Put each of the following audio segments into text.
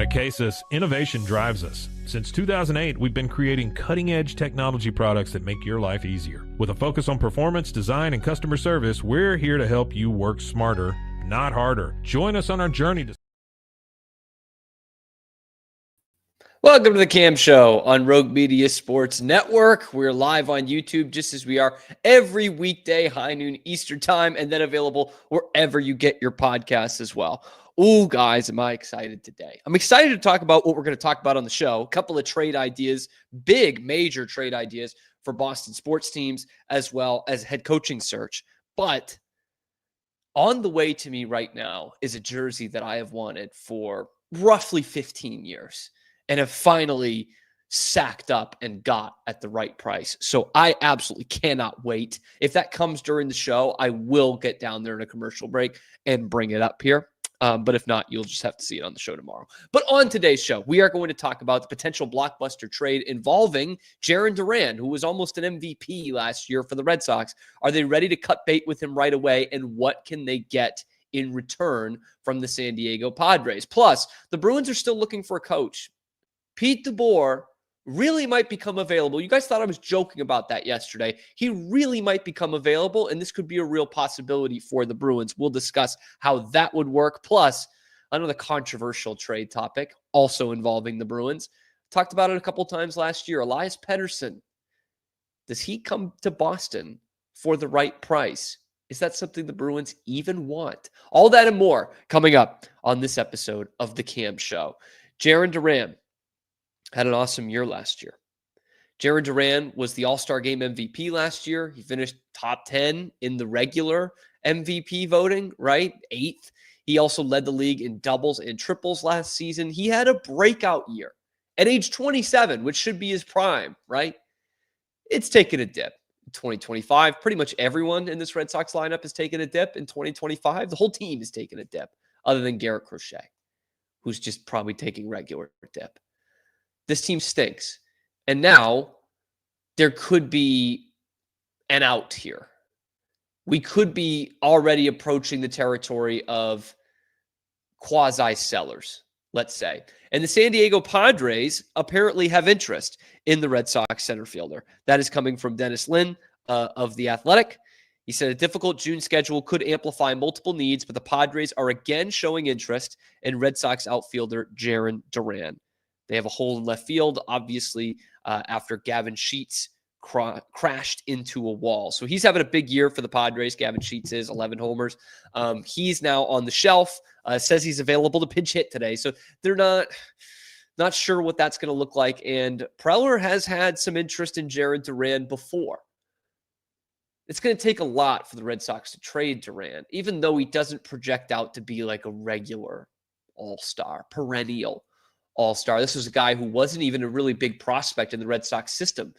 At Acasis, innovation drives us. Since 2008, we've been creating cutting-edge technology products that make your life easier. With a focus on performance, design, and customer service, we're here to help you work smarter, not harder. Join us on our journey to... Welcome to the Cam Show on Rogue Media Sports Network. We're live on YouTube just as we are every weekday, high noon Eastern time, and then available wherever you get your podcasts as well. Ooh, guys, am I excited today. I'm excited to talk about what we're going to talk about on the show. A couple of trade ideas, big, major trade ideas for Boston sports teams, as well as head coaching search. But on the way to me right now is a jersey that I have wanted for roughly 15 years. And have finally sacked up and got at the right price. So I absolutely cannot wait. If that comes during the show, I will get down there in a commercial break and bring it up here. But if not, you'll just have to see it on the show tomorrow. But on today's show, we are going to talk about the potential blockbuster trade involving Jarren Duran, who was almost an MVP last year for the Red Sox. Are they ready to cut bait with him right away? And what can they get in return from the San Diego Padres? Plus, the Bruins are still looking for a coach. Pete DeBoer really might become available. You guys thought I was joking about that yesterday. He really might become available, and this could be a real possibility for the Bruins. We'll discuss how that would work. Plus, another controversial trade topic, also involving the Bruins. Talked about it a couple times last year. Elias Pettersson. Does he come to Boston for the right price? Is that something the Bruins even want? All that and more coming up on this episode of The Cam Show. Jarren Duran had an awesome year last year. Jarren Duran was the All-Star Game MVP last year. He finished top 10 in the regular MVP voting, right? 8th. He also led the league in doubles and triples last season. He had a breakout year at age 27, which should be his prime, right? It's taken a dip in 2025. Pretty much everyone in this Red Sox lineup has taken a dip in 2025. The whole team has taken a dip, other than Garrett Crochet, who's just probably taking regular dip. This team stinks. And now there could be an out here. We could be already approaching the territory of quasi-sellers, let's say. And the San Diego Padres apparently have interest in the Red Sox center fielder. That is coming from Dennis Lin of The Athletic. He said a difficult June schedule could amplify multiple needs, but the Padres are again showing interest in Red Sox outfielder Jarren Duran. They have a hole in left field, obviously, after Gavin Sheets crashed into a wall. So he's having a big year for the Padres. Gavin Sheets is 11 homers. He's now on the shelf. Says he's available to pinch hit today. So they're not sure what that's going to look like. And Preller has had some interest in Jarren Duran before. It's going to take a lot for the Red Sox to trade Duran, even though he doesn't project out to be like a regular all-star, perennial all-star. This was a guy who wasn't even a really big prospect in the Red Sox system.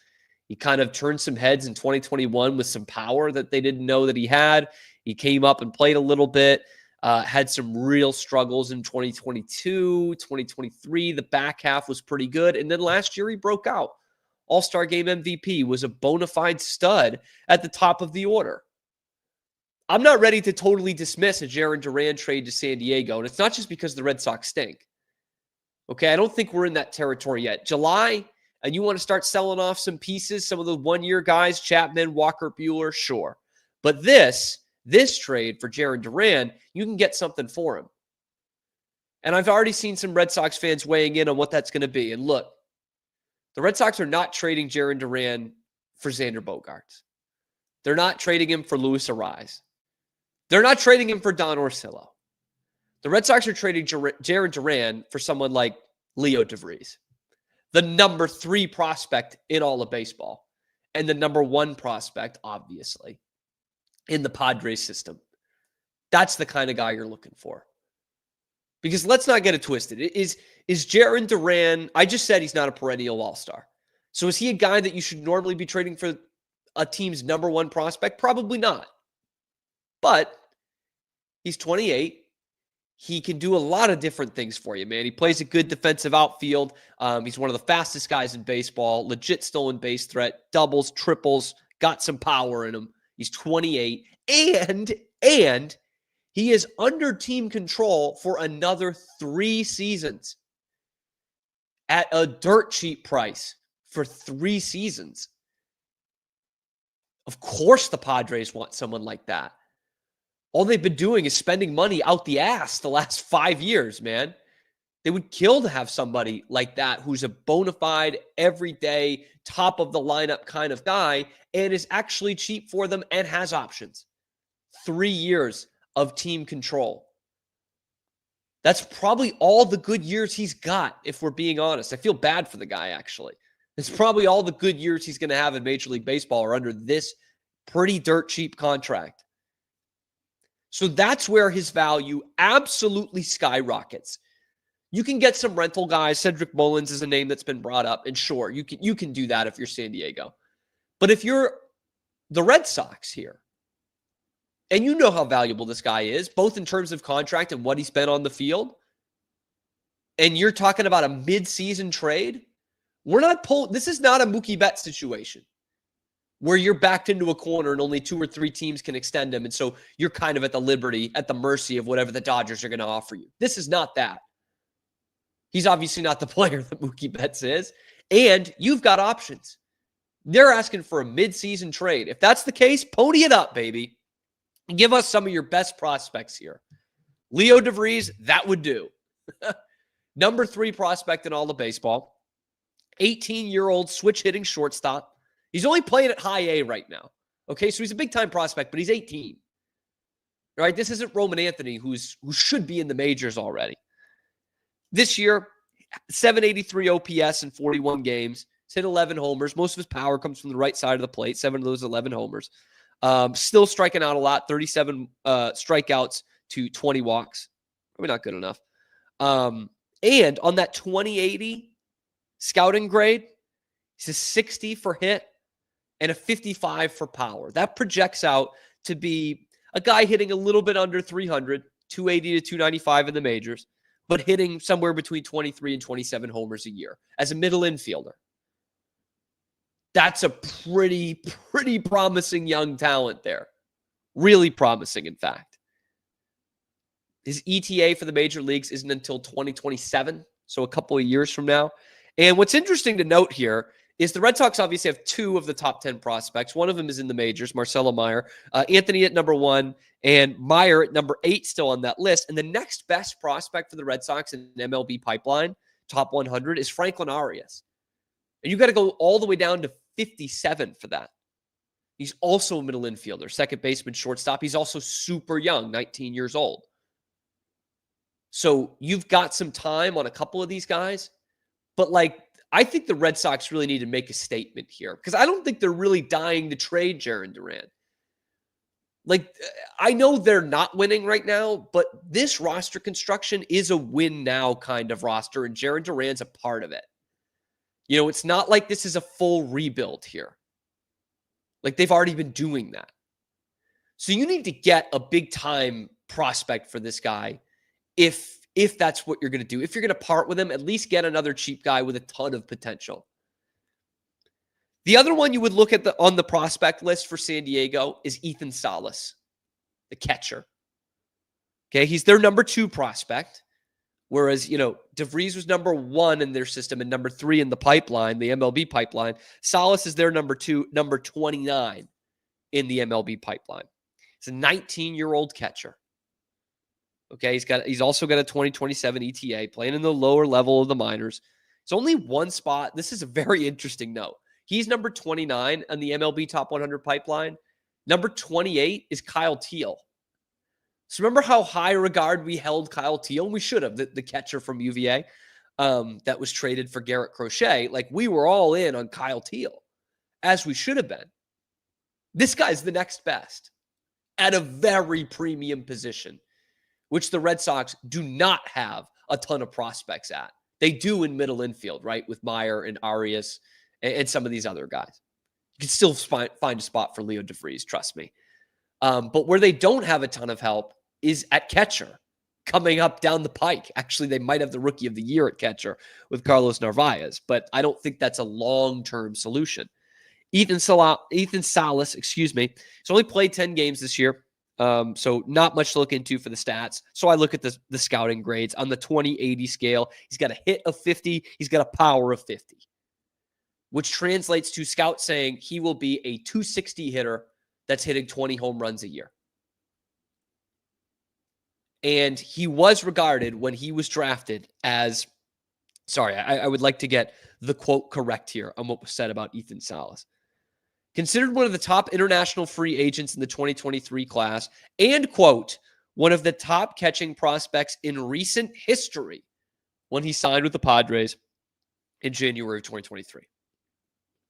He kind of turned some heads in 2021 with some power that they didn't know that he had. He came up and played a little bit, had some real struggles in 2022, 2023. The back half was pretty good. And then last year he broke out. All-Star Game MVP, was a bona fide stud at the top of the order. I'm not ready to totally dismiss a Jarren Duran trade to San Diego. And it's not just because the Red Sox stink. Okay, I don't think we're in that territory yet. July, and you want to start selling off some pieces, some of the one-year guys, Chapman, Walker, Buehler, sure. But this trade for Jarren Duran, you can get something for him. And I've already seen some Red Sox fans weighing in on what that's going to be. And look, the Red Sox are not trading Jarren Duran for Xander Bogaerts. They're not trading him for Luis Arraez. They're not trading him for Don Orsillo. The Red Sox are trading Jarren Duran for someone like Leo DeVries, the number 3 prospect in all of baseball, and the number 1 prospect, obviously, in the Padres system. That's the kind of guy you're looking for. Because let's not get it twisted. Is Jarren Duran, I just said he's not a perennial all-star. So is he a guy that you should normally be trading for a team's number 1 prospect? Probably not. But he's 28. He can do a lot of different things for you, man. He plays a good defensive outfield. He's one of the fastest guys in baseball. Legit stolen base threat. Doubles, triples. Got some power in him. He's 28. And he is under team control for another 3 seasons. at a dirt cheap price for 3 seasons. Of course the Padres want someone like that. All they've been doing is spending money out the ass the last 5 years, man. They would kill to have somebody like that who's a bona fide, everyday, top of the lineup kind of guy and is actually cheap for them and has options. 3 years of team control. That's probably all the good years he's got, if we're being honest. I feel bad for the guy, actually. It's probably all the good years he's going to have in Major League Baseball are under this pretty dirt cheap contract. So that's where his value absolutely skyrockets. You can get some rental guys. Cedric Mullins is a name that's been brought up. And sure, you can do that if you're San Diego. But if you're the Red Sox here, and you know how valuable this guy is, both in terms of contract and what he spent on the field, and you're talking about a mid-season trade, this is not a Mookie Betts situation where you're backed into a corner and only 2 or 3 teams can extend him. And so you're kind of at the mercy of whatever the Dodgers are going to offer you. This is not that. He's obviously not the player that Mookie Betts is. And you've got options. They're asking for a mid-season trade. If that's the case, pony it up, baby. And give us some of your best prospects here. Leo DeVries, that would do. Number 3 prospect in all of baseball. 18-year-old switch-hitting shortstop. He's only playing at high A right now. Okay, so he's a big-time prospect, but he's 18. All right, this isn't Roman Anthony, who should be in the majors already. This year, 783 OPS in 41 games. He's hit 11 homers. Most of his power comes from the right side of the plate. 7 of those 11 homers. Still striking out a lot. 37 strikeouts to 20 walks. Probably not good enough. And on that 2080 scouting grade, he's a 60 for hit and a 55 for power. That projects out to be a guy hitting a little bit under 300, 280 to 295 in the majors, but hitting somewhere between 23 and 27 homers a year as a middle infielder. That's a pretty promising young talent there. Really promising, in fact. His ETA for the major leagues isn't until 2027, so a couple of years from now. And what's interesting to note here is the Red Sox obviously have 2 of the top 10 prospects. One of them is in the majors, Marcelo Meyer. Anthony at number 1 and Meyer at number 8 still on that list. And the next best prospect for the Red Sox in MLB pipeline, top 100, is Franklin Arias. And you got to go all the way down to 57 for that. He's also a middle infielder, second baseman, shortstop. He's also super young, 19 years old. So you've got some time on a couple of these guys. But I think the Red Sox really need to make a statement here because I don't think they're really dying to trade Jarren Duran. I know they're not winning right now, but this roster construction is a win now kind of roster, and Jarren Duran's a part of it. You know, it's not like this is a full rebuild here. They've already been doing that. So you need to get a big-time prospect for this guy if that's what you're going to do. If you're going to part with him, at least get another cheap guy with a ton of potential. The other one you would look at on the prospect list for San Diego is Ethan Salas, the catcher. Okay, he's their number 2 prospect, whereas, DeVries was number 1 in their system and number 3 in the pipeline, the MLB pipeline. Salas is their number 2, number 29 in the MLB pipeline. He's a 19-year-old catcher. Okay, he's also got a 2027 ETA, playing in the lower level of the minors. It's only one spot. This is a very interesting note. He's number 29 on the MLB Top 100 pipeline. Number 28 is Kyle Teel. So remember how high regard we held Kyle Teel? We should have, the catcher from UVA that was traded for Garrett Crochet. We were all in on Kyle Teel, as we should have been. This guy's the next best at a very premium position, which the Red Sox do not have a ton of prospects at. They do in middle infield, right, with Meyer and Arias and some of these other guys. You can still find a spot for Leo DeVries, trust me. But where they don't have a ton of help is at catcher, coming up down the pike. Actually, they might have the Rookie of the Year at catcher with Carlos Narvaez, but I don't think that's a long-term solution. Ethan Salas, he's only played 10 games this year. So not much to look into for the stats. So I look at the scouting grades on the 20-80 scale. He's got a hit of 50. He's got a power of 50, which translates to scouts saying he will be a 260 hitter that's hitting 20 home runs a year. And he was regarded when he was drafted as, sorry, I would like to get the quote correct here on what was said about Ethan Salas. Considered one of the top international free agents in the 2023 class and, quote, one of the top catching prospects in recent history when he signed with the Padres in January of 2023.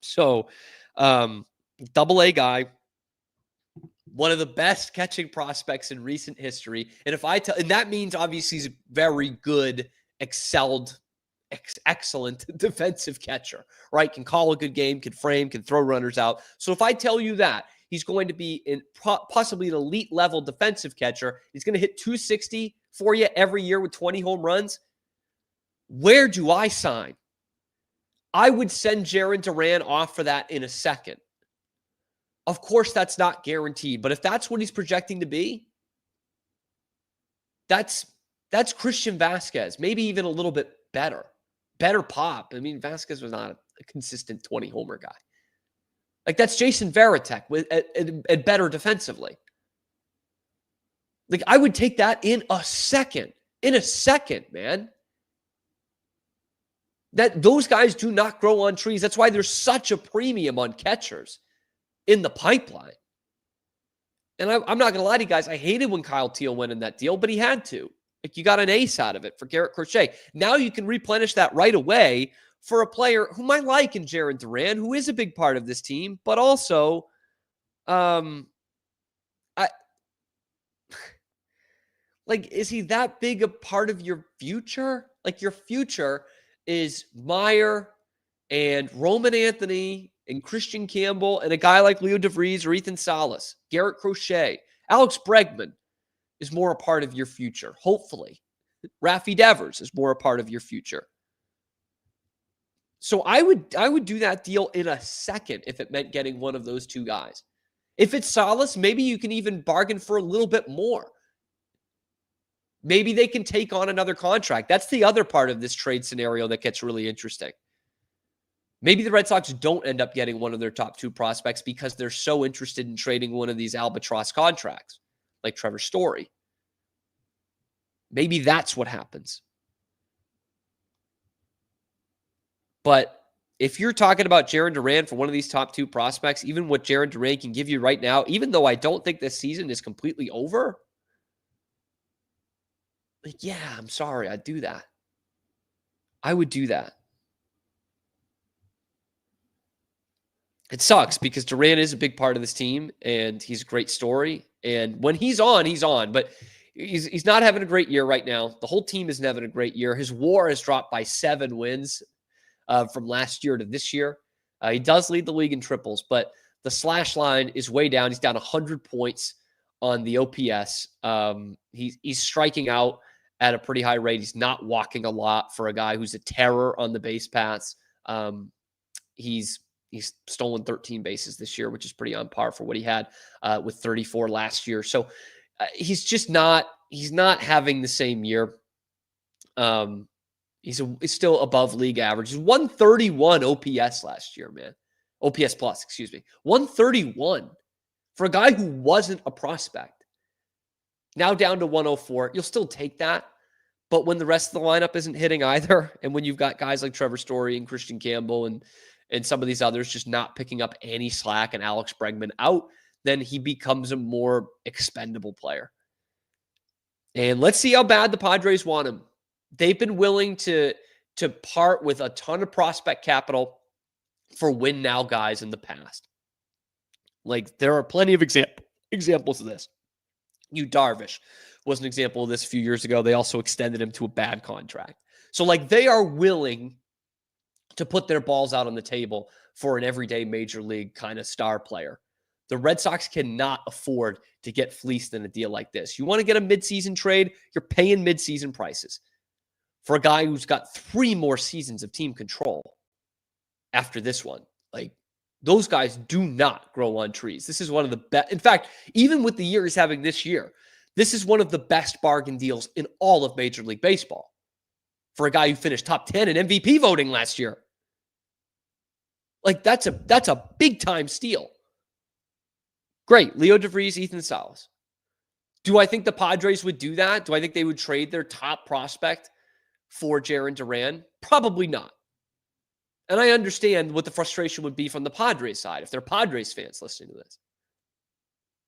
So, double-A guy, one of the best catching prospects in recent history. And and that means obviously he's a very good, excellent defensive catcher, right? Can call a good game, can frame, can throw runners out. So if I tell you that he's going to be possibly an elite level defensive catcher, he's going to hit 260 for you every year with 20 home runs, where do I sign? I would send Jarren Duran off for that in a second. Of course, that's not guaranteed, but if that's what he's projecting to be, that's Christian Vasquez, maybe even a little bit better pop. I mean, Vasquez was not a consistent 20-homer guy. Like, that's Jason Varitek at better defensively. Like, I would take that in a second, man. That those guys do not grow on trees. That's why there's such a premium on catchers in the pipeline. And I'm not going to lie to you guys. I hated when Kyle Teal went in that deal, but he had to. Like, you got an ace out of it for Garrett Crochet. Now you can replenish that right away for a player whom I like in Jarren Duran, who is a big part of this team, but also, is he that big a part of your future? Like, your future is Meyer and Roman Anthony and Christian Campbell and a guy like Leo DeVries or Ethan Salas, Garrett Crochet, Alex Bregman is more a part of your future, hopefully. Rafi Devers is more a part of your future. So I would do that deal in a second if it meant getting one of those two guys. If it's Salas, maybe you can even bargain for a little bit more. Maybe they can take on another contract. That's the other part of this trade scenario that gets really interesting. Maybe the Red Sox don't end up getting one of their top two prospects because they're so interested in trading one of these albatross contracts, like Trevor Story. Maybe that's what happens. But if you're talking about Jarren Duran for one of these top two prospects, even what Jarren Duran can give you right now, even though I don't think this season is completely over, like, yeah, I'm sorry, I'd do that. I would do that. It sucks because Duran is a big part of this team and he's a great story. And when he's on, but he's not having a great year right now. The whole team isn't having a great year. His WAR has dropped by 7 wins from last year to this year. He does lead the league in triples, but the slash line is way down. He's down 100 points on the OPS. He's striking out at a pretty high rate. He's not walking a lot for a guy who's a terror on the base paths. He's stolen 13 bases this year, which is pretty on par for what he had with 34 last year. So he's not having the same year. He's still above league average. He's 131 OPS last year, man. OPS plus, excuse me. 131 for a guy who wasn't a prospect. Now down to 104. You'll still take that. But when the rest of the lineup isn't hitting either, and when you've got guys like Trevor Story and Christian Campbell and some of these others just not picking up any slack and Alex Bregman out, then he becomes a more expendable player. And let's see how bad the Padres want him. They've been willing to part with a ton of prospect capital for win now guys in the past. Like, there are plenty of examples of this. Yu Darvish was an example of this a few years ago. They also extended him to a bad contract. So, like, they are willing to put their balls out on the table for an everyday major league kind of star player. The Red Sox cannot afford to get fleeced in a deal like this. You want to get a midseason trade, you're paying midseason prices for a guy who's got 3 more seasons of team control after this one. Like, Those guys do not grow on trees. This is one of the best. In fact, even with the year he's having this year, this is one of the best bargain deals in all of Major League Baseball for a guy who finished top 10 in MVP voting last year. Like, that's a big-time steal. Great. Leo DeVries, Ethan Salas. Do I think the Padres would do that? Do I think they would trade their top prospect for Jarren Duran? Probably not. And I understand what the frustration would be from the Padres side if they're Padres fans listening to this.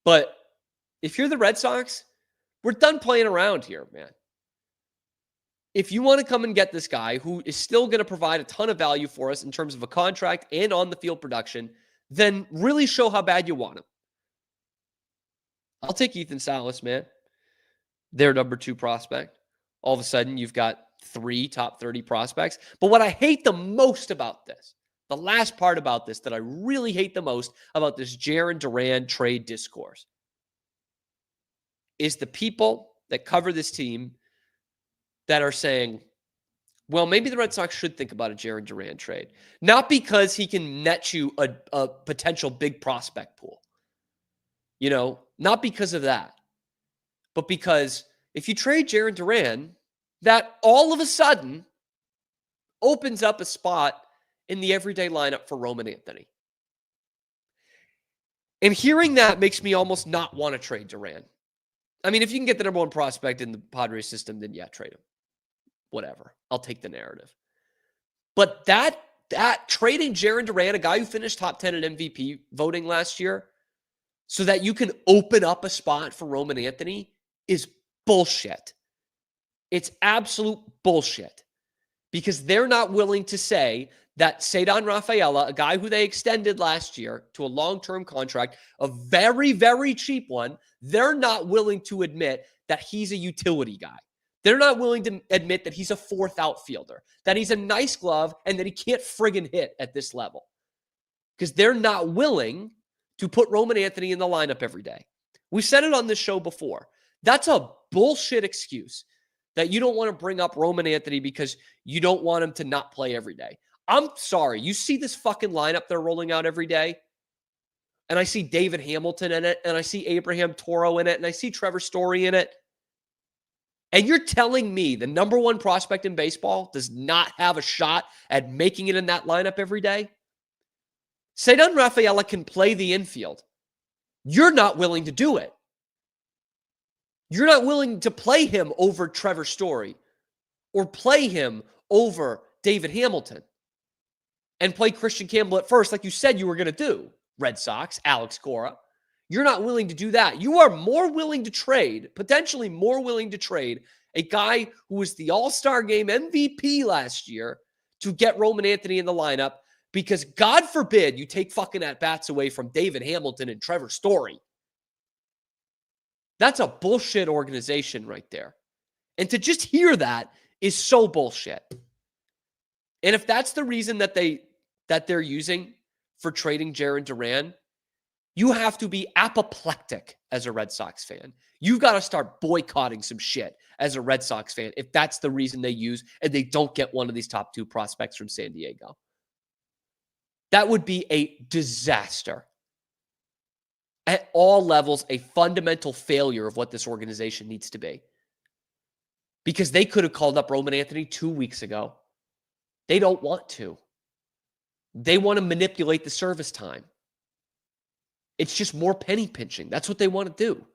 But if you're the Red Sox, we're done playing around here, man. If you want to come and get this guy who is still going to provide a ton of value for us in terms of a contract and on the field production, then really show how bad you want him. I'll take Ethan Salas, man. Their number 2 prospect. All of a sudden, you've got 3 top 30 prospects. But what I hate the most about this, the last part about this that I really hate the most about this Jarren Duran trade discourse, is the people that cover this team that are saying, well, maybe the Red Sox should think about a Jarren Duran trade. Not because he can net you a potential big prospect pool. You know, not because of that. But because if you trade Jarren Duran, that all of a sudden opens up a spot in the everyday lineup for Roman Anthony. And hearing that makes me almost not want to trade Duran. I mean, if you can get the number 1 prospect in the Padres system, then yeah, trade him. Whatever. I'll take the narrative. But that trading Jarren Duran, a guy who finished top 10 in MVP voting last year, so that you can open up a spot for Roman Anthony is bullshit. It's absolute bullshit. Because they're not willing to say that Ceddanne Rafaela, a guy who they extended last year to a long-term contract, a very, very cheap one, they're not willing to admit that he's a utility guy. They're not willing to admit that he's a 4th outfielder, that he's a nice glove, and that he can't friggin' hit at this level. Because they're not willing to put Roman Anthony in the lineup every day. We've said it on this show before. That's a bullshit excuse that you don't want to bring up Roman Anthony because you don't want him to not play every day. I'm sorry. You see this fucking lineup they're rolling out every day? And I see David Hamilton in it, and I see Abraham Toro in it, and I see Trevor Story in it. And you're telling me the number 1 prospect in baseball does not have a shot at making it in that lineup every day? Ceddanne Rafaela can play the infield. You're not willing to do it. You're not willing to play him over Trevor Story or play him over David Hamilton and play Christian Campbell at first like you said you were going to do, Red Sox, Alex Cora. You're not willing to do that. You are more willing to trade, potentially more willing to trade, a guy who was the All-Star Game MVP last year to get Roman Anthony in the lineup because God forbid you take fucking at-bats away from David Hamilton and Trevor Story. That's a bullshit organization right there. And to just hear that is so bullshit. And if that's the reason that they're using for trading Jarren Duran, you have to be apoplectic as a Red Sox fan. You've got to start boycotting some shit as a Red Sox fan if that's the reason they use and they don't get one of these top 2 prospects from San Diego. That would be a disaster. At all levels, a fundamental failure of what this organization needs to be. Because they could have called up Roman Anthony 2 weeks ago. They don't want to. They want to manipulate the service time. It's just more penny pinching. That's what they want to do.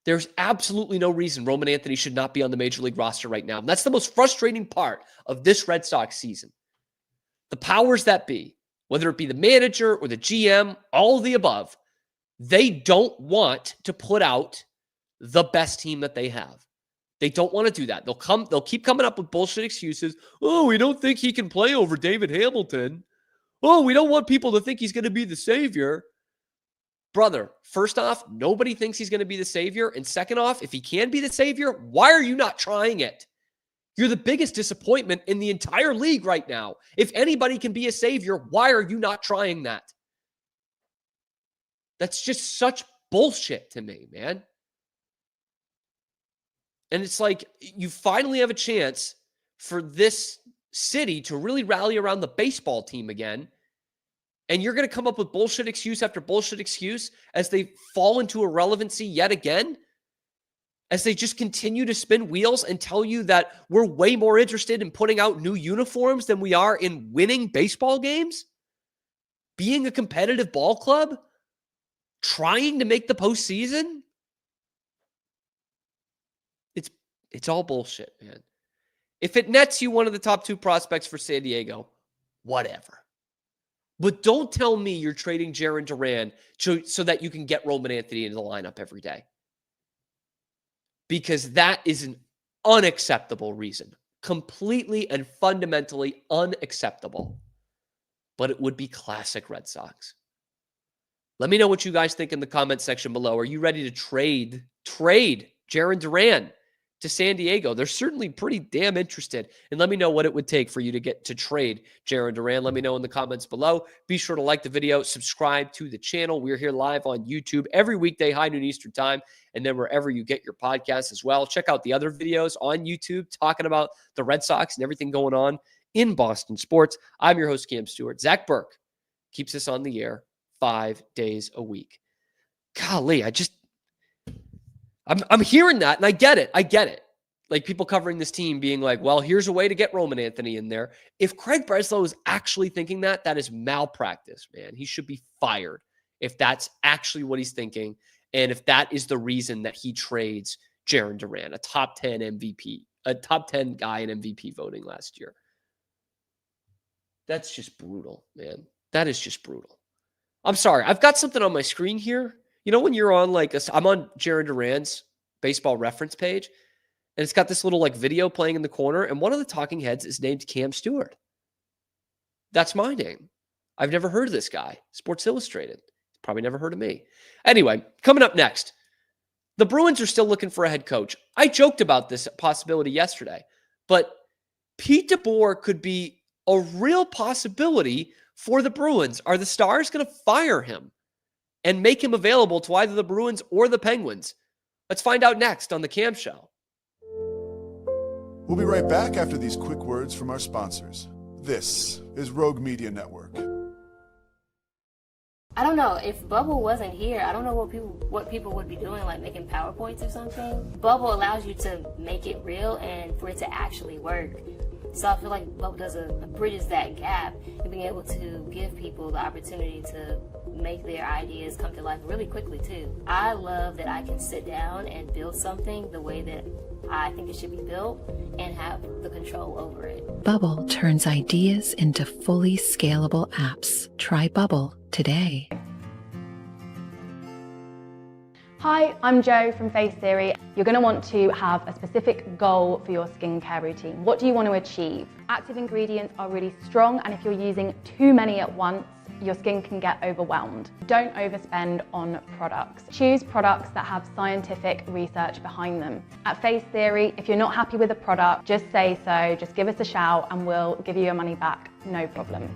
There's absolutely no reason Roman Anthony should not be on the Major League roster right now. And that's the most frustrating part of this Red Sox season. The powers that be, whether it be the manager or the GM, all of the above, they don't want to put out the best team that they have. They don't want to do that. They'll keep coming up with bullshit excuses. Oh, we don't think he can play over David Hamilton. Oh, we don't want people to think he's going to be the savior. Brother, first off, nobody thinks he's going to be the savior. And second off, if he can be the savior, why are you not trying it? You're the biggest disappointment in the entire league right now. If anybody can be a savior, why are you not trying that? That's just such bullshit to me, man. And it's like you finally have a chance for this city to really rally around the baseball team again. And you're going to come up with bullshit excuse after bullshit excuse as they fall into irrelevancy yet again, as they just continue to spin wheels and tell you that we're way more interested in putting out new uniforms than we are in winning baseball games, being a competitive ball club, trying to make the postseason. It's all bullshit, man. If it nets you one of the top 2 prospects for San Diego, whatever. But don't tell me you're trading Jarren Duran so that you can get Roman Anthony into the lineup every day. Because that is an unacceptable reason. Completely and fundamentally unacceptable. But it would be classic Red Sox. Let me know what you guys think in the comment section below. Are you ready to trade Jarren Duran to San Diego? They're certainly pretty damn interested. And let me know what it would take for you to get to trade Jarren Duran. Let me know in the comments below. Be sure to like the video, subscribe to the channel. We're here live on YouTube every weekday, high noon Eastern time, and then wherever you get your podcasts as well. Check out the other videos on YouTube talking about the Red Sox and everything going on in Boston sports. I'm your host, Cam Stewart. Zach Burke keeps us on the air 5 days a week. Golly, I'm hearing that, and I get it. Like people covering this team being like, well, here's a way to get Roman Anthony in there. If Craig Breslow is actually thinking that, that is malpractice, man. He should be fired if that's actually what he's thinking, and if that is the reason that he trades Jarren Duran, a top 10 MVP, a top 10 guy in MVP voting last year. That's just brutal, man. That is just brutal. I'm sorry. I've got something on my screen here. You know, when you're on I'm on Jarren Duran's baseball reference page, and it's got this little video playing in the corner, and one of the talking heads is named Cam Stewart. That's my name. I've never heard of this guy. Sports Illustrated. Probably never heard of me. Anyway, coming up next, the Bruins are still looking for a head coach. I joked about this possibility yesterday, but Pete DeBoer could be a real possibility for the Bruins. Are the Stars going to fire him and make him available to either the Bruins or the Penguins? Let's find out next on The Cam Show. We'll be right back after these quick words from our sponsors. This is Rogue Media Network. I don't know, if Bubble wasn't here, I don't know what people would be doing, like making PowerPoints or something. Bubble allows you to make it real and for it to actually work. So I feel like Bubble bridges that gap and being able to give people the opportunity to make their ideas come to life really quickly too. I love that I can sit down and build something the way that I think it should be built and have the control over it. Bubble turns ideas into fully scalable apps. Try Bubble today. Hi, I'm Jo from Face Theory. You're going to want to have a specific goal for your skincare routine. What do you want to achieve? Active ingredients are really strong, and if you're using too many at once, your skin can get overwhelmed. Don't overspend on products. Choose products that have scientific research behind them. At Face Theory, if you're not happy with a product, just say so, just give us a shout and we'll give you your money back, no problem.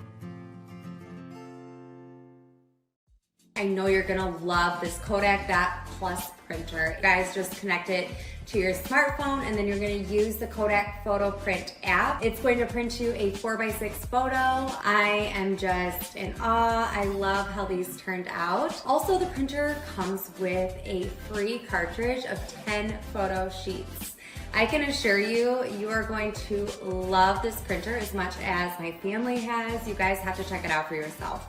I know you're gonna love this Kodak Dot Plus printer. You guys just connect it to your smartphone and then you're gonna use the Kodak Photo Print app. It's going to print you a 4x6 photo. I am just in awe. I love how these turned out. Also, the printer comes with a free cartridge of 10 photo sheets. I can assure you, you are going to love this printer as much as my family has. You guys have to check it out for yourself.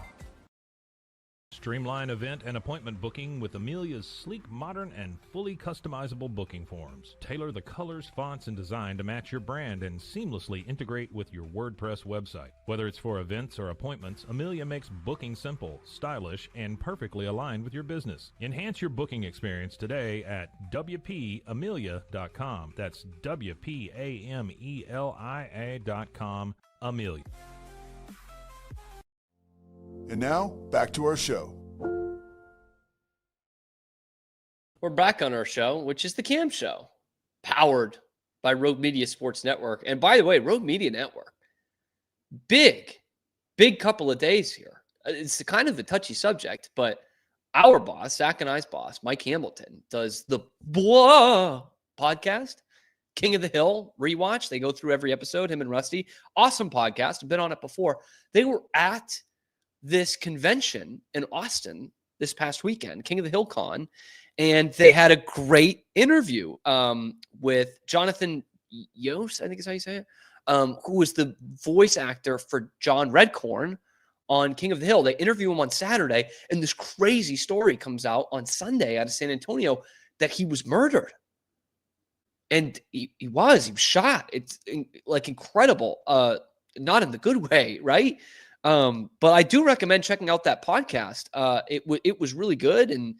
Streamline event and appointment booking with Amelia's sleek, modern, and fully customizable booking forms. Tailor the colors, fonts, and design to match your brand and seamlessly integrate with your WordPress website. Whether it's for events or appointments, Amelia makes booking simple, stylish, and perfectly aligned with your business. Enhance your booking experience today at WPAmelia.com. That's WPAMELIA.com. Amelia. And now, back to our show. We're back on our show, which is the Cam Show, powered by Rogue Media Sports Network. And by the way, Rogue Media Network, big couple of days here. It's kind of a touchy subject, but our boss, Zach and I's boss, Mike Hamilton, does the Blah podcast, King of the Hill rewatch. They go through every episode, him and Rusty. Awesome podcast. I've been on it before. They were at this convention in Austin this past weekend, King of the Hill Con, and they had a great interview with Jonathan Yost, I think is how you say it, who was the voice actor for John Redcorn on King of the Hill. They interview him on Saturday, and this crazy story comes out on Sunday out of San Antonio that he was murdered. And he was shot. It's like incredible. Not in the good way, right? But I do recommend checking out that podcast. It was really good, and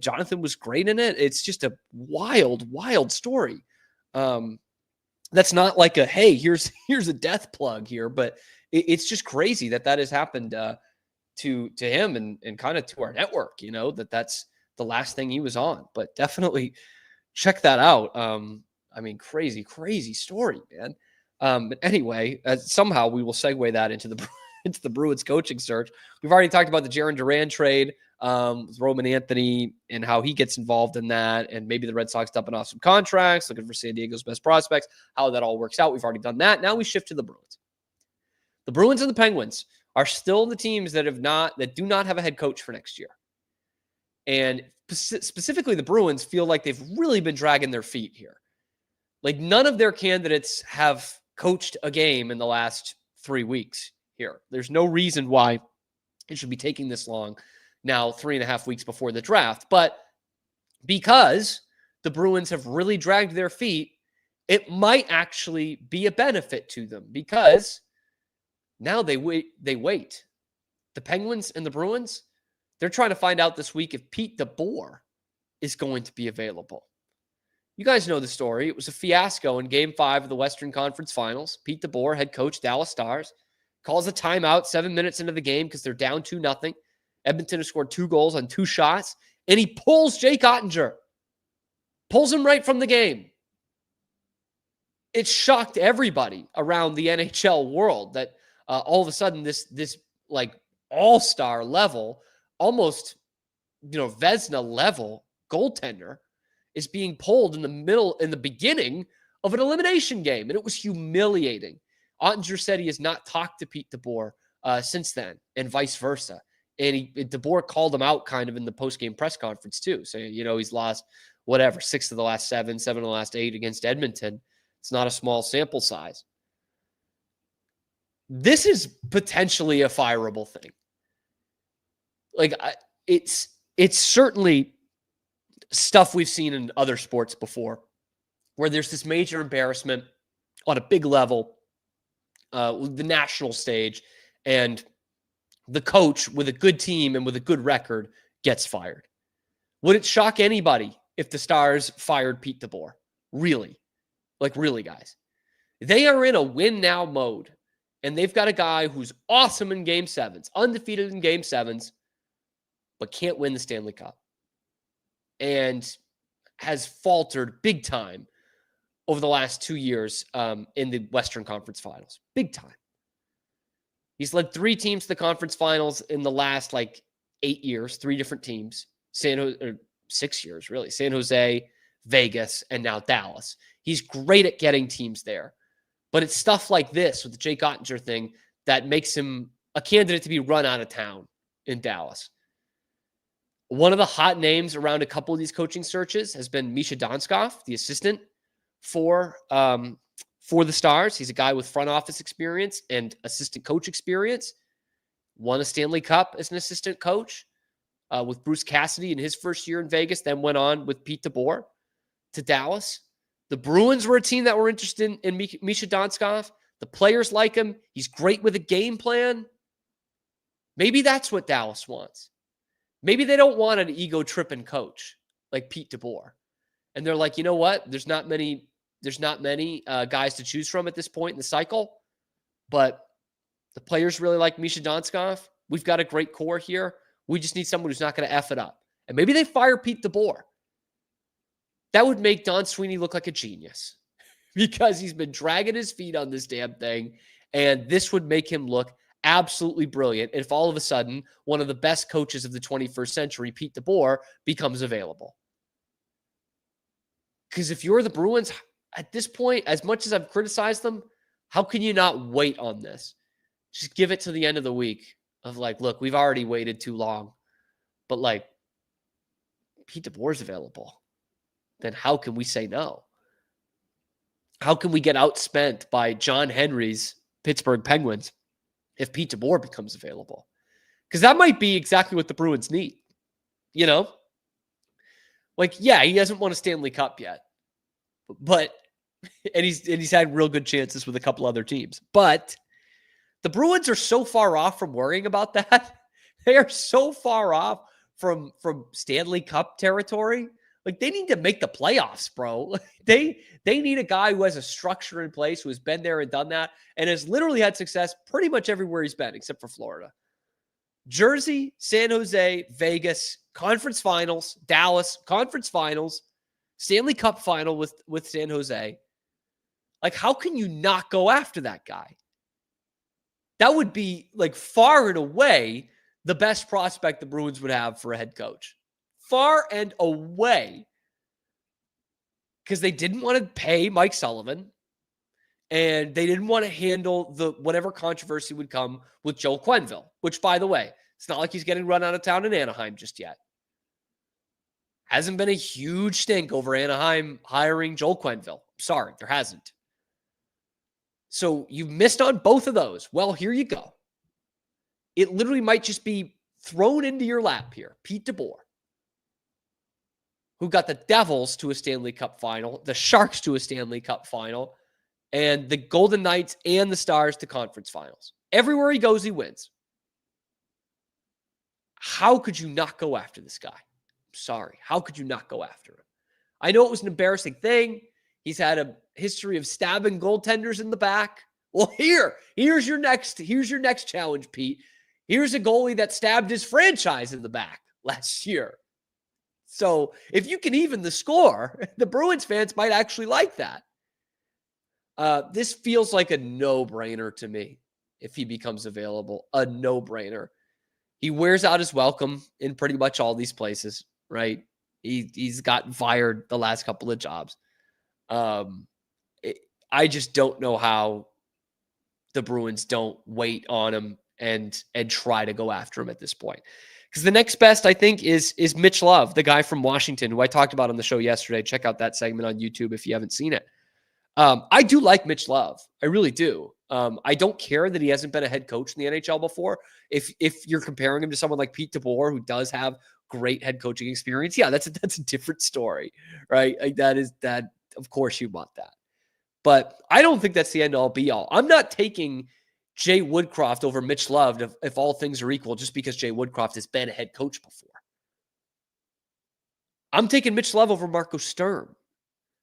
Jonathan was great in it. It's just a wild, wild story. That's not like a, hey, here's a death plug here, but it's just crazy that has happened to him and kind of to our network, that's the last thing he was on. But definitely check that out. I mean, crazy, crazy story, man. But anyway, somehow we will segue that into the Bruins coaching search. We've already talked about the Jarren Duran trade with Roman Anthony and how he gets involved in that, and maybe the Red Sox dumping off some contracts, looking for San Diego's best prospects, how that all works out. We've already done that. Now we shift to the Bruins. The Bruins and the Penguins are still the teams that do not have a head coach for next year. And specifically the Bruins feel like they've really been dragging their feet here. Like none of their candidates have coached a game in the last 3 weeks here. There's no reason why it should be taking this long now, 3.5 weeks before the draft. But because the Bruins have really dragged their feet, it might actually be a benefit to them because now they wait. The Penguins and the Bruins, they're trying to find out this week if Pete DeBoer is going to be available. You guys know the story. It was a fiasco in Game 5 of the Western Conference Finals. Pete DeBoer, head coach, Dallas Stars, calls a timeout 7 minutes into the game because they're down 2-0. Edmonton has scored 2 goals on 2 shots, and he pulls Jake Ottinger. Pulls him right from the game. It shocked everybody around the NHL world that all of a sudden this like all-star level, almost Vezina level goaltender is being pulled in the beginning of an elimination game. And it was humiliating. Ottinger said he has not talked to Pete DeBoer since then, and vice versa. And DeBoer called him out kind of in the post-game press conference too, saying, he's lost 6 of the last 7 of the last 8 against Edmonton. It's not a small sample size. This is potentially a fireable thing. Like it's certainly stuff we've seen in other sports before, where there's this major embarrassment on a big level, the national stage, and the coach with a good team and with a good record gets fired. Would it shock anybody if the Stars fired Pete DeBoer? Really? Like, really, guys? They are in a win now mode, and they've got a guy who's awesome in Game 7s, undefeated in Game 7s, but can't win the Stanley Cup, and has faltered big time over the last 2 years in the Western Conference Finals. Big time. He's led 3 teams to the conference finals in the last 8 years, 3 different teams. 6 years, really. San Jose, Vegas, and now Dallas. He's great at getting teams there. But it's stuff like this with the Jake Ottinger thing that makes him a candidate to be run out of town in Dallas. One of the hot names around a couple of these coaching searches has been Misha Donskov, the assistant for the Stars. He's a guy with front office experience and assistant coach experience. Won a Stanley Cup as an assistant coach with Bruce Cassidy in his first year in Vegas, then went on with Pete DeBoer to Dallas. The Bruins were a team that were interested in Misha Donskov. The players like him. He's great with a game plan. Maybe that's what Dallas wants. Maybe they don't want an ego-tripping coach like Pete DeBoer. And they're like, you know what? There's not many guys to choose from at this point in the cycle. But the players really like Misha Donskov. We've got a great core here. We just need someone who's not going to F it up. And maybe they fire Pete DeBoer. That would make Don Sweeney look like a genius because he's been dragging his feet on this damn thing. And this would make him look absolutely brilliant if all of a sudden one of the best coaches of the 21st century, Pete DeBoer, becomes available. Because if you're the Bruins at this point, as much as I've criticized them, how can you not wait on this? Just give it to the end of the week of like, look, we've already waited too long, but like Pete DeBoer's available, then how can we say no? How can we get outspent by John Henry's Pittsburgh Penguins if Pete DeBoer becomes available? Because that might be exactly what the Bruins need. You know? Like, yeah, he hasn't won a Stanley Cup yet. But and he's had real good chances with a couple other teams. But the Bruins are so far off from worrying about that. They are so far off from Stanley Cup territory. Like, they need to make the playoffs, bro. They need a guy who has a structure in place, who has been there and done that, and has literally had success pretty much everywhere he's been, except for Florida. Jersey, San Jose, Vegas, conference finals, Dallas, conference finals, Stanley Cup final with San Jose. Like, how can you not go after that guy? That would be, like, far and away the best prospect the Bruins would have for a head coach. Far and away. Because they didn't want to pay Mike Sullivan, and they didn't want to handle the whatever controversy would come with Joel Quenneville, which, by the way, it's not like he's getting run out of town in Anaheim just yet. Hasn't been a huge stink over Anaheim hiring Joel Quenneville. Sorry, there hasn't. So you've missed on both of those. Well, here you go. It literally might just be thrown into your lap here. Pete DeBoer, who got the Devils to a Stanley Cup final, the Sharks to a Stanley Cup final, and the Golden Knights and the Stars to conference finals. Everywhere he goes, he wins. How could you not go after this guy? I'm sorry. How could you not go after him? I know it was an embarrassing thing. He's had a history of stabbing goaltenders in the back. Well, here's your next challenge, Pete. Here's a goalie that stabbed his franchise in the back last year. So if you can even the score, the Bruins fans might actually like that. This feels like a no-brainer to me if he becomes available. A no-brainer. He wears out his welcome in pretty much all these places, right? He's gotten fired the last couple of jobs. I just don't know how the Bruins don't wait on him and try to go after him at this point. Because the next best, I think, is Mitch Love, the guy from Washington, who I talked about on the show yesterday. Check out that segment on YouTube if you haven't seen it. I do like Mitch Love. I really do. I don't care that he hasn't been a head coach in the NHL before. If you're comparing him to someone like Pete DeBoer, who does have great head coaching experience, yeah, that's a different story, right? Like that. Of course, you want that, but I don't think that's the end all be all. I'm not taking Jay Woodcroft over Mitch Love if all things are equal, just because Jay Woodcroft has been a head coach before. I'm taking Mitch Love over Marco Sturm.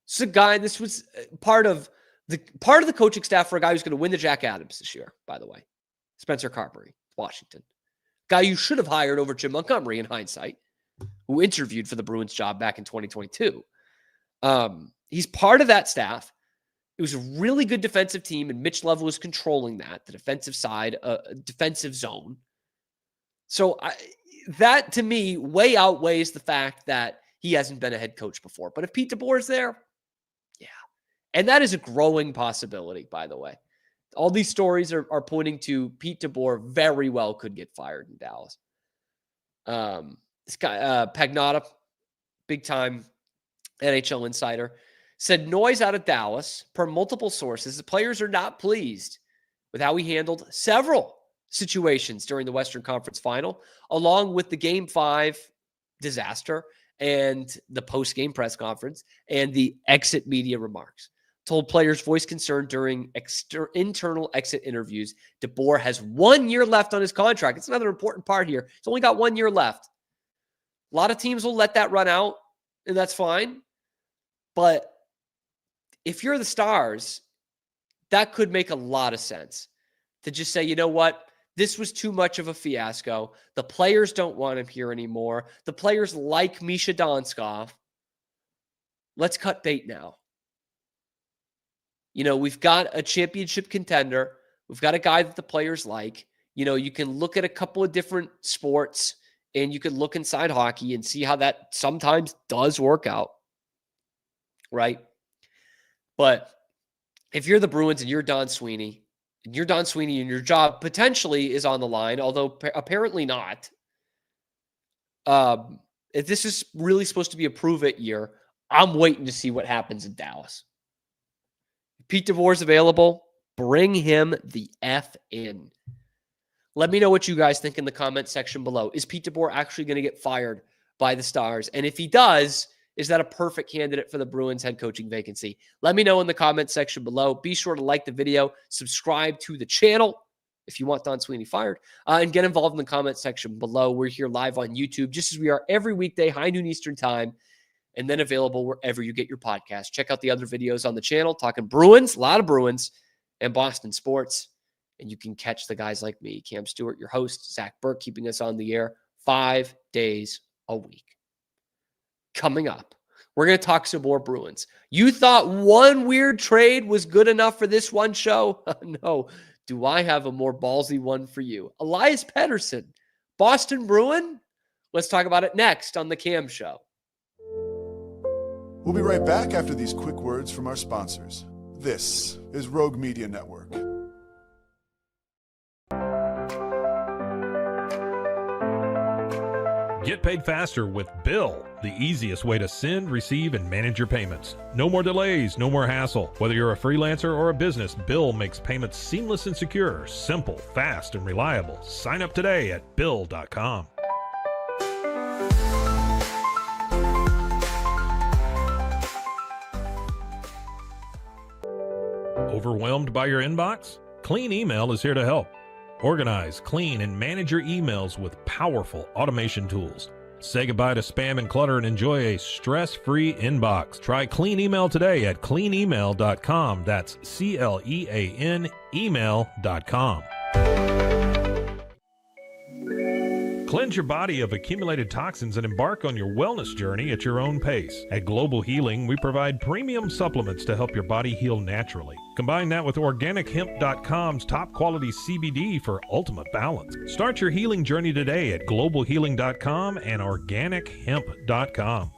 This is a guy. This was part of the coaching staff for a guy who's going to win the Jack Adams this year. By the way, Spencer Carberry, Washington, guy you should have hired over Jim Montgomery in hindsight, who interviewed for the Bruins job back in 2022. He's part of that staff. It was a really good defensive team, and Mitch Love was controlling that, the defensive side, defensive zone. So that, to me, way outweighs the fact that he hasn't been a head coach before. But if Pete DeBoer's there, yeah. And that is a growing possibility, by the way. All these stories are pointing to Pete DeBoer very well could get fired in Dallas. This guy, Pagnotta, big-time NHL insider, said noise out of Dallas, per multiple sources, the players are not pleased with how he handled several situations during the Western Conference Final, along with the Game 5 disaster and the post-game press conference and the exit media remarks. Told players voice concern during internal exit interviews. DeBoer has 1 year left on his contract. It's another important part here. He's only got 1 year left. A lot of teams will let that run out, and that's fine. But if you're the Stars, that could make a lot of sense to just say, you know what? This was too much of a fiasco. The players don't want him here anymore. The players like Misha Donskov. Let's cut bait now. You know, we've got a championship contender. We've got a guy that the players like. You know, you can look at a couple of different sports and you can look inside hockey and see how that sometimes does work out. Right? But if you're the Bruins and you're Don Sweeney you're Don Sweeney and your job potentially is on the line, although apparently not. If this is really supposed to be a prove-it year, I'm waiting to see what happens in Dallas. If Pete DeVore's available, bring him the F in. Let me know what you guys think in the comment section below. Is Pete DeVore actually going to get fired by the Stars? And if he does, is that a perfect candidate for the Bruins head coaching vacancy? Let me know in the comment section below. Be sure to like the video, subscribe to the channel if you want Don Sweeney fired, and get involved in the comment section below. We're here live on YouTube, just as we are every weekday, high noon Eastern time, and then available wherever you get your podcast. Check out the other videos on the channel, talking Bruins, a lot of Bruins, and Boston sports. And you can catch the guys like me, Cam Stewart, your host, Zach Burke, keeping us on the air 5 days a week. Coming up, we're going to talk some more Bruins. You thought one weird trade was good enough for this one show? No. Do I have a more ballsy one for you? Elias Pettersson, Boston Bruin? Let's talk about it next on The Cam Show. We'll be right back after these quick words from our sponsors. This is Rogue Media Network. Get paid faster with Bill, the easiest way to send, receive, and manage your payments. No more delays, no more hassle. Whether you're a freelancer or a business, Bill makes payments seamless and secure, simple, fast, and reliable. Sign up today at Bill.com. Overwhelmed by your inbox? Clean Email is here to help. Organize, clean, and manage your emails with powerful automation tools. Say goodbye to spam and clutter and enjoy a stress-free inbox. Try Clean Email today at cleanemail.com. That's CLEAN email.com. Cleanse your body of accumulated toxins and embark on your wellness journey at your own pace. At Global Healing, we provide premium supplements to help your body heal naturally. Combine that with OrganicHemp.com's top quality CBD for ultimate balance. Start your healing journey today at GlobalHealing.com and OrganicHemp.com.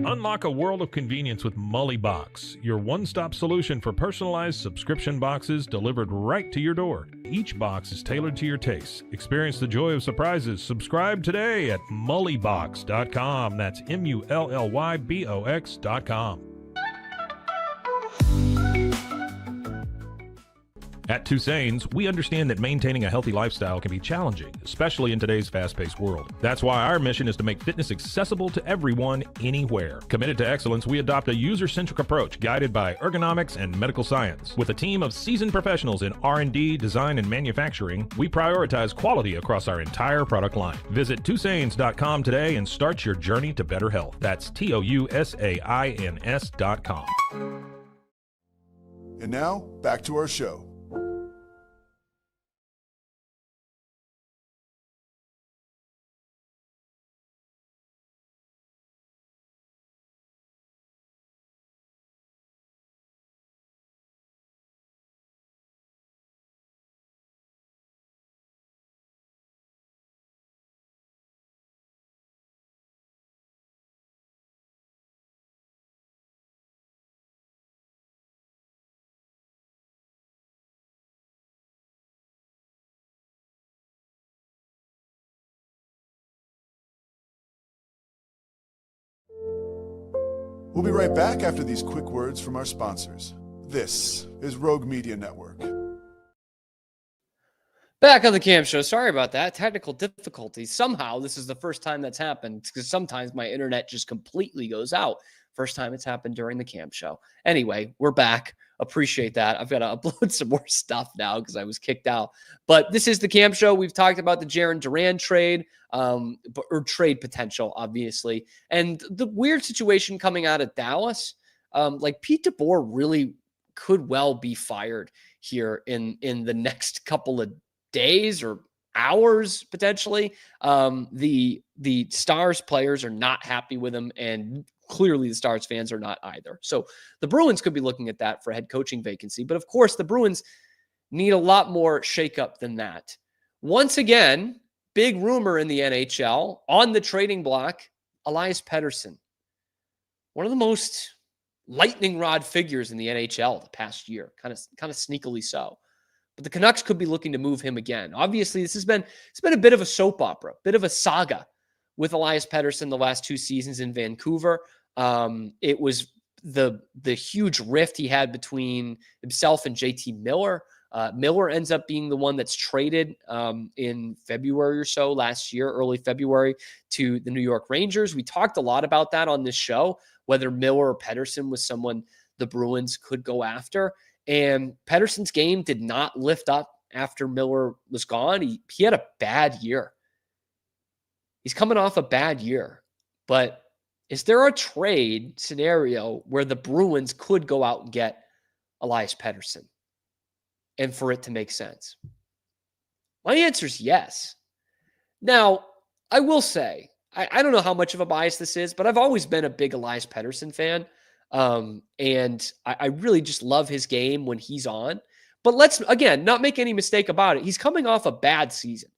Unlock a world of convenience with Mullybox, your one-stop solution for personalized subscription boxes delivered right to your door. Each box is tailored to your tastes. Experience the joy of surprises. Subscribe today at mullybox.com. That's MULLYBOX.com. At Tusain's, we understand that maintaining a healthy lifestyle can be challenging, especially in today's fast-paced world. That's why our mission is to make fitness accessible to everyone, anywhere. Committed to excellence, we adopt a user-centric approach guided by ergonomics and medical science. With a team of seasoned professionals in R&D, design, and manufacturing, we prioritize quality across our entire product line. Visit Tusains.com today and start your journey to better health. That's TOUSAINS.com. And now, back to our show. We'll be right back after these quick words from our sponsors. This is Rogue Media Network. Back on the Cam Show. Sorry about that. Technical difficulties. Somehow, this is the first time that's happened because sometimes my internet just completely goes out. First time it's happened during the Cam Show. Anyway, we're back. Appreciate that. I've got to upload some more stuff now because I was kicked out. But this is the Cam Show. We've talked about the Jarren Duran trade, or trade potential, obviously. And the weird situation coming out of Dallas, like Pete DeVore really could well be fired here in the next couple of days or hours, potentially. The Stars players are not happy with him, and clearly the Stars fans are not either. So the Bruins could be looking at that for a head coaching vacancy. But of course, the Bruins need a lot more shakeup than that. Once again, big rumor in the NHL on the trading block, Elias Pettersson. One of the most lightning rod figures in the NHL the past year, kind of sneakily so. But the Canucks could be looking to move him again. Obviously, it's been a bit of a soap opera, bit of a saga with Elias Pettersson the last 2 seasons in Vancouver. It was the huge rift he had between himself and JT Miller. Miller ends up being the one that's traded in February or so last year, early February, to the New York Rangers. We talked a lot about that on this show, whether Miller or Pettersson was someone the Bruins could go after. And Pettersson's game did not lift up after Miller was gone. He had a bad year. He's coming off a bad year. But is there a trade scenario where the Bruins could go out and get Elias Pettersson and for it to make sense? My answer is yes. Now, I will say, I don't know how much of a bias this is, but I've always been a big Elias Pettersson fan. And I really just love his game when he's on. But let's, again, not make any mistake about it. He's coming off a bad season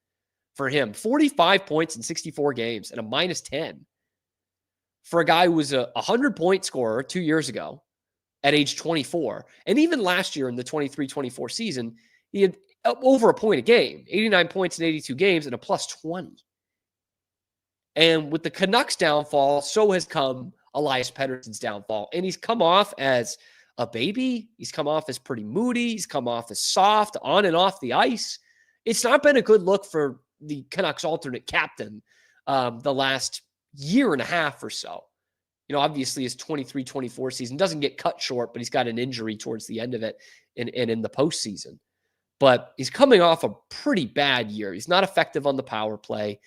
for him. 45 points in 64 games and a -10 for a guy who was a 100-point scorer 2 years ago at age 24. And even last year in the 23-24 season, he had over a point a game, 89 points in 82 games and a +20. And with the Canucks downfall, so has come Elias Pettersson's downfall. And he's come off as a baby. He's come off as pretty moody. He's come off as soft on and off the ice. It's not been a good look for the Canucks alternate captain the last year and a half or so. You know, obviously his 23-24 season doesn't get cut short, but he's got an injury towards the end of it and in the postseason. But he's coming off a pretty bad year. He's not effective on the power play.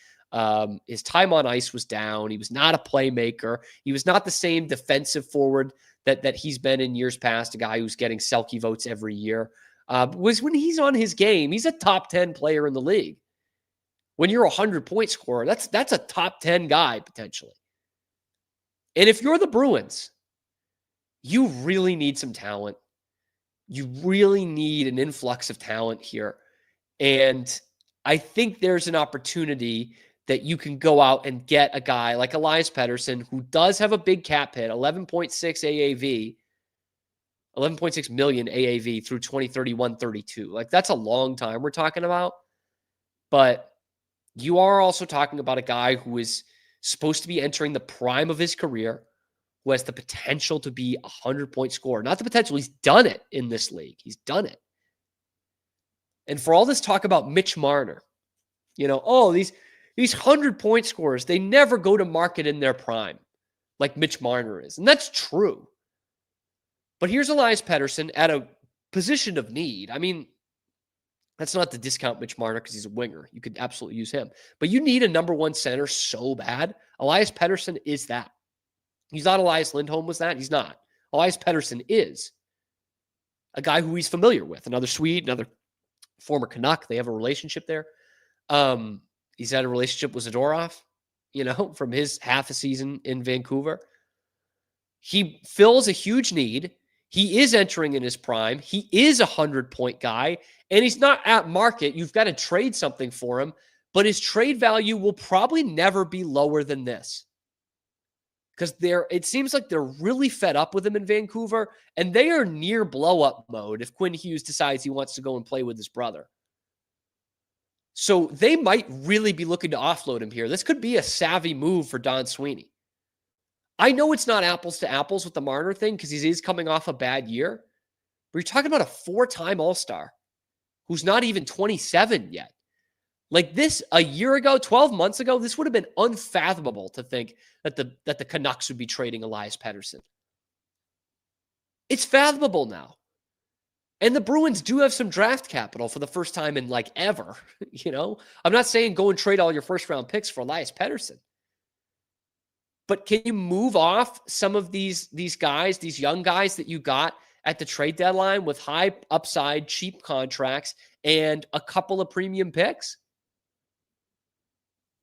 His time on ice was down. He was not a playmaker. He was not the same defensive forward that he's been in years past, a guy who's getting Selke votes every year. Was when he's on his game, he's a top 10 player in the league. When you're a 100-point scorer, that's a top 10 guy potentially. And if you're the Bruins, you really need some talent. You really need an influx of talent here. And I think there's an opportunity that you can go out and get a guy like Elias Pettersson, who does have a big cap hit, 11.6 AAV, 11.6 million AAV through 2031-32. Like, that's a long time we're talking about. But you are also talking about a guy who is supposed to be entering the prime of his career, who has the potential to be a 100-point scorer. Not the potential. He's done it in this league. He's done it. And for all this talk about Mitch Marner, you know, oh, these 100-point scorers, they never go to market in their prime like Mitch Marner is. And that's true. But here's Elias Pettersson at a position of need. I mean, that's not to discount Mitch Marner because he's a winger. You could absolutely use him. But you need a number one center so bad. Elias Pettersson is that. He's not Elias Lindholm was that. He's not. Elias Pettersson is a guy who he's familiar with. Another Swede, another former Canuck. They have a relationship there. He's had a relationship with Zadorov, you know, from his half a season in Vancouver. He fills a huge need. He is entering in his prime. He is a 100-point guy, and he's not at market. You've got to trade something for him, but his trade value will probably never be lower than this. Because it seems like they're really fed up with him in Vancouver, and they are near blow-up mode if Quinn Hughes decides he wants to go and play with his brother. So they might really be looking to offload him here. This could be a savvy move for Don Sweeney. I know it's not apples to apples with the Marner thing because he is coming off a bad year, but you're talking about a 4-time All-Star who's not even 27 yet. Like this, a year ago, 12 months ago, this would have been unfathomable to think that the Canucks would be trading Elias Pettersson. It's fathomable now. And the Bruins do have some draft capital for the first time in like ever. You know, I'm not saying go and trade all your first round picks for Elias Pettersson. But can you move off some of these guys, these young guys that you got at the trade deadline with high upside, cheap contracts, and a couple of premium picks?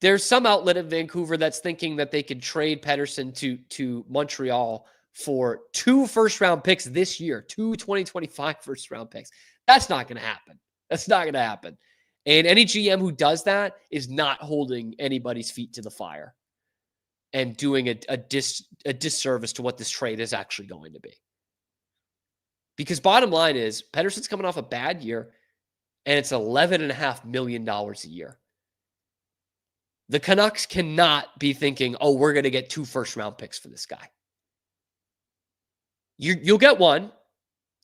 There's some outlet in Vancouver that's thinking that they could trade Pettersson to Montreal for 2 first-round picks this year, 2 2025 first-round picks. That's not going to happen. That's not going to happen. And any GM who does that is not holding anybody's feet to the fire. and doing a disservice to what this trade is actually going to be. Because bottom line is, Pedersen's coming off a bad year, and it's $11.5 million a year. The Canucks cannot be thinking, oh, we're going to get 2 first-round picks for this guy. You'll get one,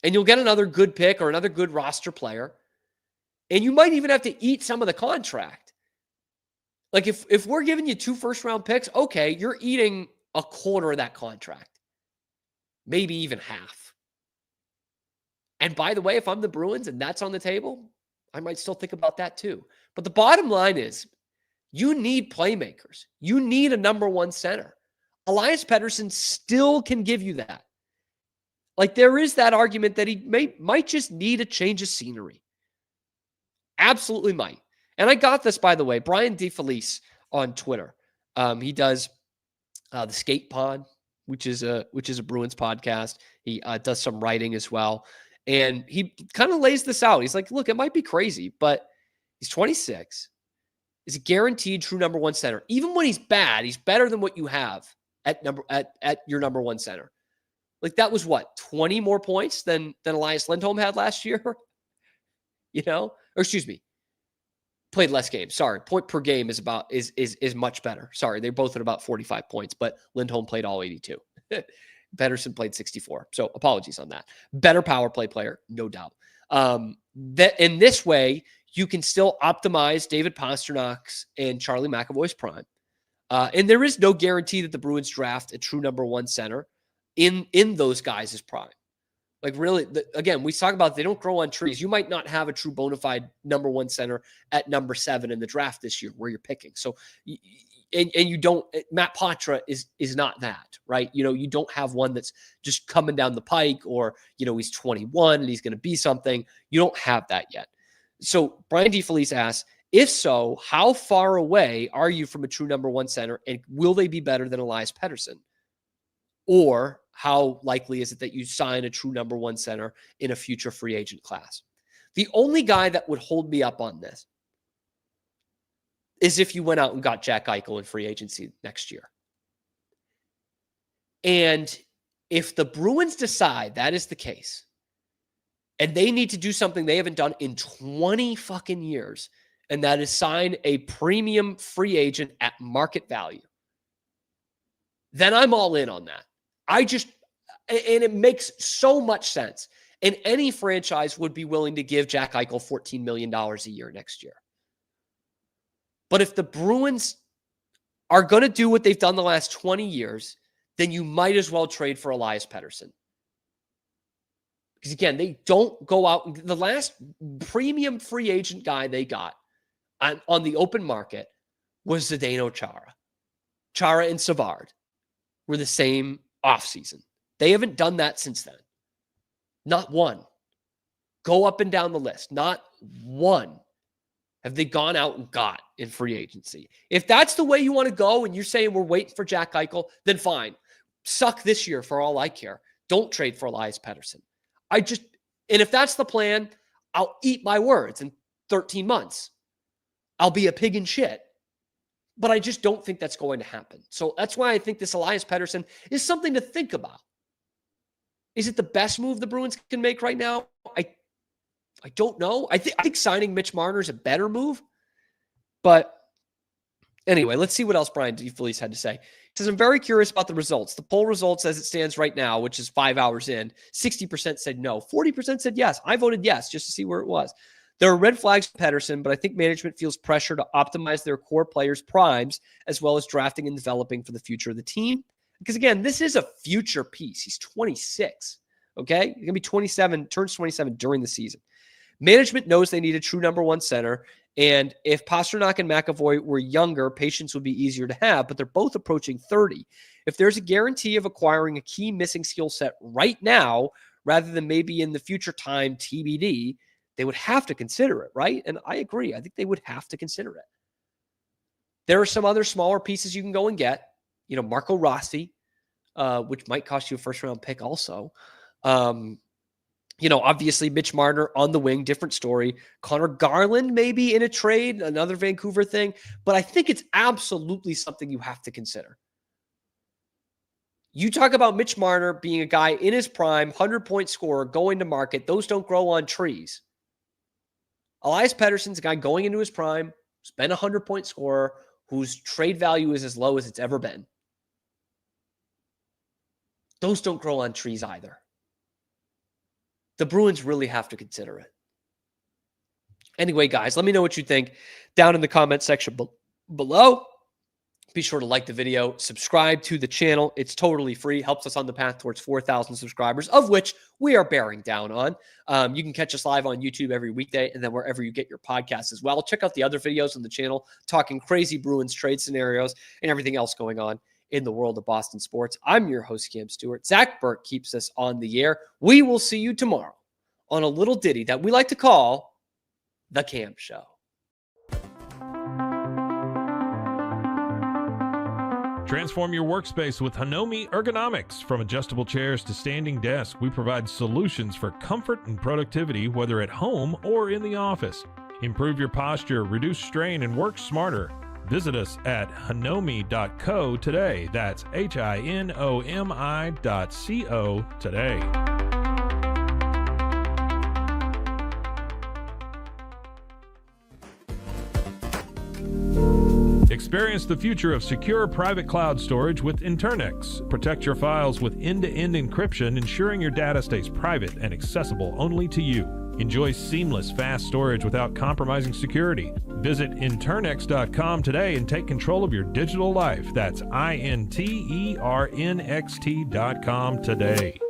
and you'll get another good pick or another good roster player, and you might even have to eat some of the contract. Like if we're giving you 2 first-round picks, okay, you're eating a quarter of that contract, maybe even half. And by the way, if I'm the Bruins and that's on the table, I might still think about that too. But the bottom line is, you need playmakers. You need a number 1 center. Elias Pettersson still can give you that. Like, there is that argument that he might just need a change of scenery. Absolutely might. And I got this, by the way, Brian DeFelice on Twitter. He does the Skate Pod, which is a Bruins podcast. He does some writing as well. And he kind of lays this out. He's like, look, it might be crazy, but he's 26. He's a guaranteed true number 1 center. Even when he's bad, he's better than what you have at your number 1 center. Like, that was what, 20 more points than Elias Lindholm had last year? You know? Or excuse me, played less games. Sorry. Point per game is much better. Sorry. They're both at about 45 points, but Lindholm played all 82. Pedersen played 64. So apologies on that. Better power play player, no doubt. That in this way, you can still optimize David Pasternak's and Charlie McAvoy's prime. And there is no guarantee that the Bruins draft a true number 1 center in those guys' prime. Like, really, again, we talk about they don't grow on trees. You might not have a true bona fide number 1 center at number 7 in the draft this year where you're picking. So, and you don't, Matt Patra is not that, right? You know, you don't have one that's just coming down the pike, or, you know, he's 21 and he's going to be something. You don't have that yet. So Brian DeFelice asks, if so, how far away are you from a true number 1 center, and will they be better than Elias Pettersson? Or how likely is it that you sign a true number 1 center in a future free agent class? The only guy that would hold me up on this is if you went out and got Jack Eichel in free agency next year. And if the Bruins decide that is the case, and they need to do something they haven't done in 20 fucking years, and that is sign a premium free agent at market value, then I'm all in on that. And it makes so much sense. And any franchise would be willing to give Jack Eichel $14 million a year next year. But if the Bruins are going to do what they've done the last 20 years, then you might as well trade for Elias Pettersson. Because again, they don't go out. The last premium free agent guy they got on the open market was Zdeno Chara. Chara and Savard were the same offseason. They haven't done that since then. Not one. Go up and down the list. Not one have they gone out and got in free agency. If that's the way you want to go and you're saying we're waiting for Jack Eichel, then fine. Suck this year for all I care. Don't trade for Elias Pettersson. And if that's the plan, I'll eat my words in 13 months. I'll be a pig in shit. But I just don't think that's going to happen. So that's why I think this Elias Pettersson is something to think about. Is it the best move the Bruins can make right now? I don't know. I think signing Mitch Marner is a better move. But anyway, let's see what else Brian DeFelice had to say. He says, I'm very curious about the results. The poll results as it stands right now, which is 5 hours in, 60% said no. 40% said yes. I voted yes just to see where it was. There are red flags for Pettersson, but I think management feels pressure to optimize their core players' primes, as well as drafting and developing for the future of the team. Because again, this is a future piece. He's 26. Okay? He's going to be 27, turns 27 during the season. Management knows they need a true number 1 center. And if Pastrnak and McAvoy were younger, patience would be easier to have, but they're both approaching 30. If there's a guarantee of acquiring a key missing skill set right now, rather than maybe in the future time TBD, they would have to consider it, right? And I agree. I think they would have to consider it. There are some other smaller pieces you can go and get. You know, Marco Rossi, which might cost you a first-round pick also. You know, obviously Mitch Marner on the wing, different story. Connor Garland maybe in a trade, another Vancouver thing. But I think it's absolutely something you have to consider. You talk about Mitch Marner being a guy in his prime, 100-point scorer, going to market. Those don't grow on trees. Elias Pettersson's a guy going into his prime, who's been a 100-point scorer, whose trade value is as low as it's ever been. Those don't grow on trees either. The Bruins really have to consider it. Anyway, guys, let me know what you think down in the comment section below. Be sure to like the video, subscribe to the channel. It's totally free, helps us on the path towards 4,000 subscribers, of which we are bearing down on. You can catch us live on YouTube every weekday and then wherever you get your podcasts as well. Check out the other videos on the channel, talking crazy Bruins trade scenarios and everything else going on in the world of Boston sports. I'm your host, Cam Stewart. Zach Burke keeps us on the air. We will see you tomorrow on a little ditty that we like to call The Cam Show. Transform your workspace with Hanomi Ergonomics. From adjustable chairs to standing desks, we provide solutions for comfort and productivity, whether at home or in the office. Improve your posture, reduce strain, and work smarter. Visit us at hanomi.co today. That's HINOMI.co today. Experience the future of secure private cloud storage with Internex. Protect your files with end-to-end encryption, ensuring your data stays private and accessible only to you. Enjoy seamless, fast storage without compromising security. Visit Internex.com today and take control of your digital life. That's INTERNXT.com today.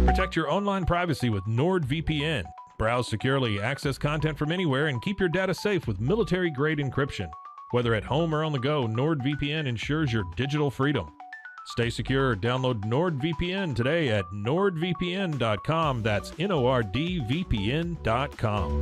Protect your online privacy with NordVPN. Browse securely, access content from anywhere, and keep your data safe with military-grade encryption. Whether at home or on the go, NordVPN ensures your digital freedom. Stay secure. Download NordVPN today at nordvpn.com. That's NORDVPN.com.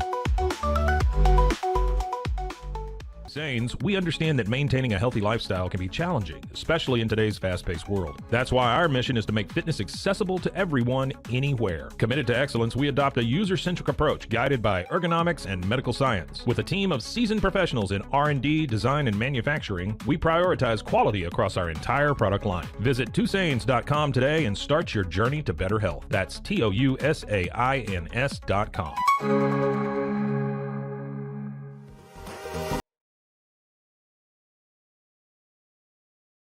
Zanes, we understand that maintaining a healthy lifestyle can be challenging, especially in today's fast-paced world. That's why our mission is to make fitness accessible to everyone, anywhere. Committed to excellence, we adopt a user-centric approach guided by ergonomics and medical science. With a team of seasoned professionals in R&D, design, and manufacturing, we prioritize quality across our entire product line. Visit TwoSains.com today and start your journey to better health. That's TOUSAINS.com.